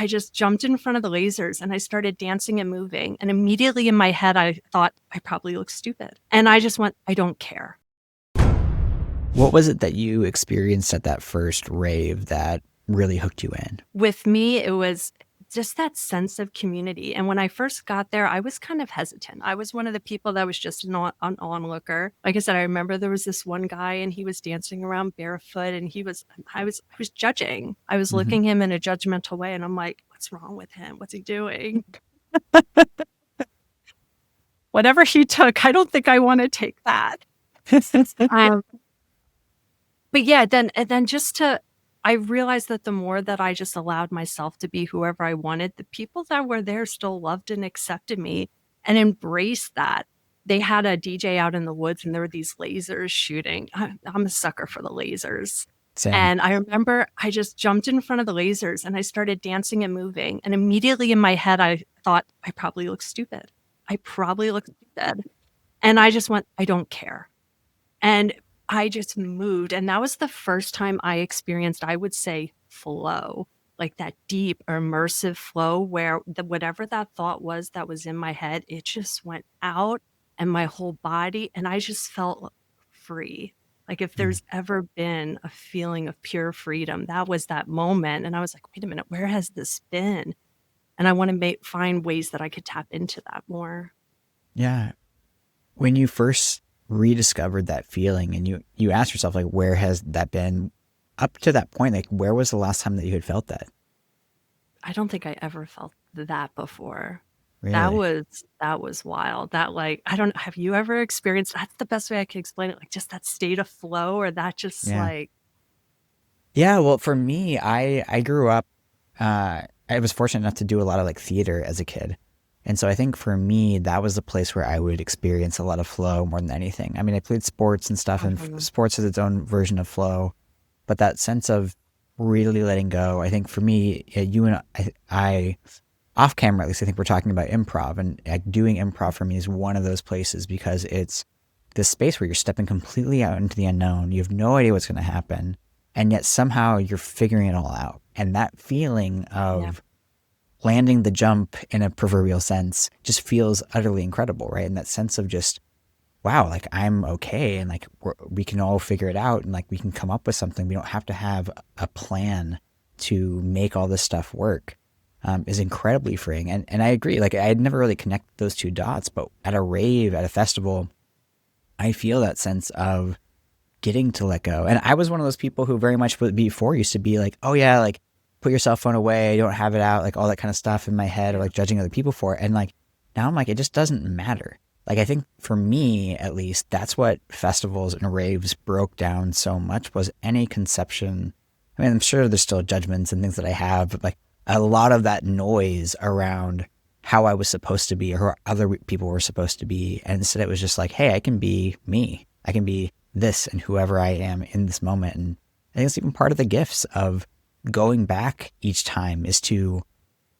I just jumped in front of the lasers and I started dancing and moving. And immediately in my head, I thought I probably look stupid. And I just went, I don't care. What was it that you experienced at that first rave that really hooked you in? With me, it was just that sense of community. And when I first got there, I was kind of hesitant. I was one of the people that was just an onlooker. Like I said, I remember there was this one guy and he was dancing around barefoot and I was judging. I was Hmm. looking him in a judgmental way and I'm like, what's wrong with him? What's he doing? Whatever he took, I don't think I want to take that. Um, but yeah, then I realized that the more that I just allowed myself to be whoever I wanted, the people that were there still loved and accepted me and embraced that. They had a DJ out in the woods and there were these lasers shooting. I'm a sucker for the lasers. Same. And I remember I just jumped in front of the lasers and I started dancing and moving. And immediately in my head, I thought, I probably look stupid. I probably look stupid. And I just went, I don't care. And I just moved. And that was the first time I experienced, I would say, flow, like that deep immersive flow where whatever that thought was that was in my head, it just went out and my whole body. And I just felt free. Like if Mm. there's ever been a feeling of pure freedom, that was that moment. And I was like, wait a minute, where has this been? And I want to find ways that I could tap into that more. Yeah. When you first rediscovered that feeling and you asked yourself, like, where has that been up to that point? Like, where was the last time that you had felt that? I don't think I ever felt that before. Really? That was wild. That like, I don't have you ever experienced that's the best way I can explain it, like just that state of flow or that just Yeah. like Yeah. Well, for me, I grew up, I was fortunate enough to do a lot of like theater as a kid. And so I think for me, that was the place where I would experience a lot of flow more than anything. I mean, I played sports and stuff, and mhm. sports has its own version of flow. But that sense of really letting go, I think for me, you and I off camera at least, I think we're talking about improv, and doing improv for me is one of those places because it's this space where you're stepping completely out into the unknown. You have no idea what's going to happen, and yet somehow you're figuring it all out. And that feeling Yeah. of landing the jump in a proverbial sense just feels utterly incredible, right? And that sense of just, wow, like I'm okay, and like we can all figure it out, and like we can come up with something. We don't have to have a plan to make all this stuff work. Is incredibly freeing, and I agree. Like I had never really connected those two dots, but at a rave, at a festival, I feel that sense of getting to let go. And I was one of those people who very much before used to be like, oh yeah, like put your cell phone away, don't have it out, like all that kind of stuff in my head, or Yeah. like judging other people for it. And like now I'm like, it just doesn't matter. Like I think for me at least, that's what festivals and raves broke down so much was any conception. I mean, I'm sure there's still judgments and things that I have, but like a lot of that noise around how I was supposed to be or who other people were supposed to be. And instead it was just like, hey, I can be me. I can be this and whoever I am in this moment. And I think it's even part of the gifts of going back each time is to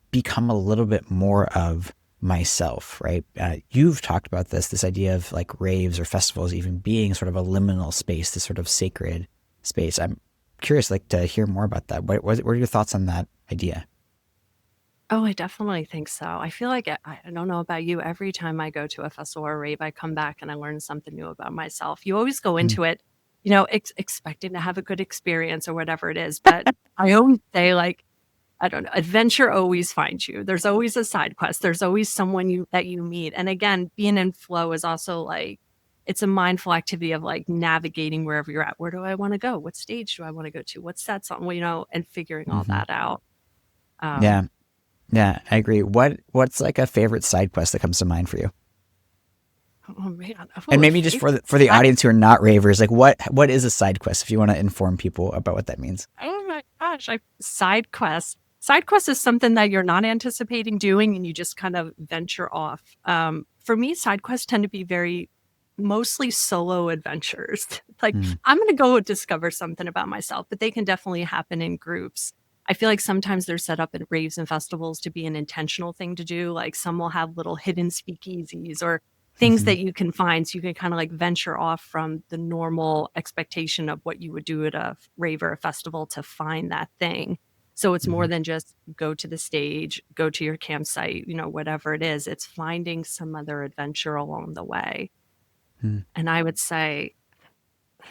become a little bit more of myself, right? You've talked about this idea of like raves or festivals even being sort of a liminal space, this sort of sacred space. I'm curious, like, to hear more about that. What are your thoughts on that idea? Oh, I definitely think so. I feel like I don't know about you, every time I go to a festival or a rave, I come back and I learn something new about myself. You always go Mm, into it, expecting to have a good experience or whatever it is, but I always say like, I don't know, adventure always finds you. There's always a side quest. There's always someone that you meet. And again, being in flow is also like it's a mindful activity of like navigating wherever you're at. Where do I want to go? What stage do I want to go to? What's that song? Well, and figuring all hmm that out. Yeah, Um, yeah, I agree. What's like a favorite side quest that comes to mind for you? oh man, And oh, a maybe just favorite. for the I, audience who are not ravers, like what is a side quest if you want to inform people about what that means? oh my gosh, side quest. Side quest is something that you're not anticipating doing, and you just kind of venture off. For me, side quests tend to be very mostly solo adventures. Like Mm, I'm going to go discover something about myself, but they can definitely happen in groups. I feel like sometimes they're set up at raves and festivals to be an intentional thing to do. Like some will have little hidden speakeasies or things mhm. that you can find so you can kind of like venture off from the normal expectation of what you would do at a rave or a festival to find that thing. So it's more Mhm. than just go to the stage, go to your campsite, whatever it is. It's finding some other adventure along the way. Mm. And I would say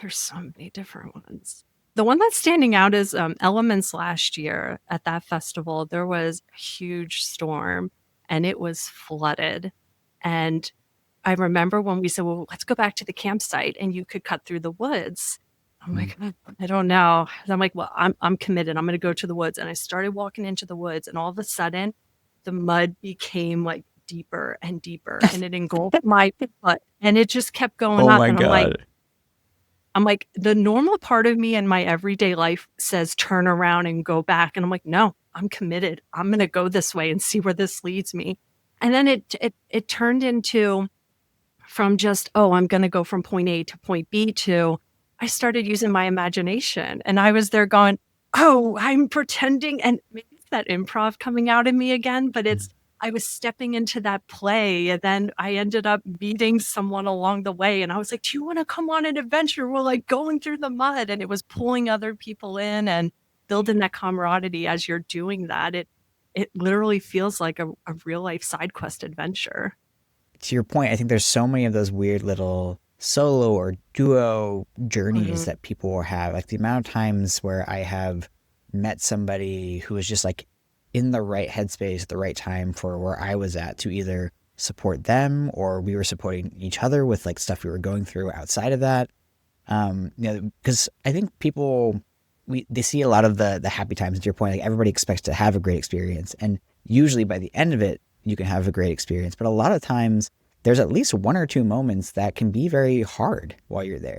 there's so many different ones. The one that's standing out is Elements last year at that festival. There was a huge storm and it was flooded. And I remember when we said, well, let's go back to the campsite and you could cut through the woods. I'm Mm. like, I don't know. And I'm like, well, I'm committed. I'm going to go to the woods. And I started walking into the woods and all of a sudden the mud became like deeper and deeper and it engulfed my foot and it just kept going Oh up. my And God. I'm like, the normal part of me in my everyday life says turn around and go back. And I'm like, no, I'm committed. I'm going to go this way and see where this leads me. And then it turned into from just, oh, I'm going to go from point A to point B to I started using my imagination and I was there going, oh, I'm pretending. And maybe it's that improv coming out in me again, but Mm. I was stepping into that play and then I ended up meeting someone along the way. And I was like, do you want to come on an adventure? We're like going through the mud and it was pulling other people in and building that camaraderie as you're doing that. It literally feels like a real life side quest adventure. To your point, I think there's so many of those weird little solo or duo journeys Mhm. that people will have. Like the amount of times where I have met somebody who was just like in the right headspace at the right time for where I was at to either support them or we were supporting each other with like stuff we were going through outside of that. Because I think people they see a lot of the happy times. To your point, like everybody expects to have a great experience, and usually by the end of it, you can have a great experience. But a lot of times, there's at least one or two moments that can be very hard while you're there.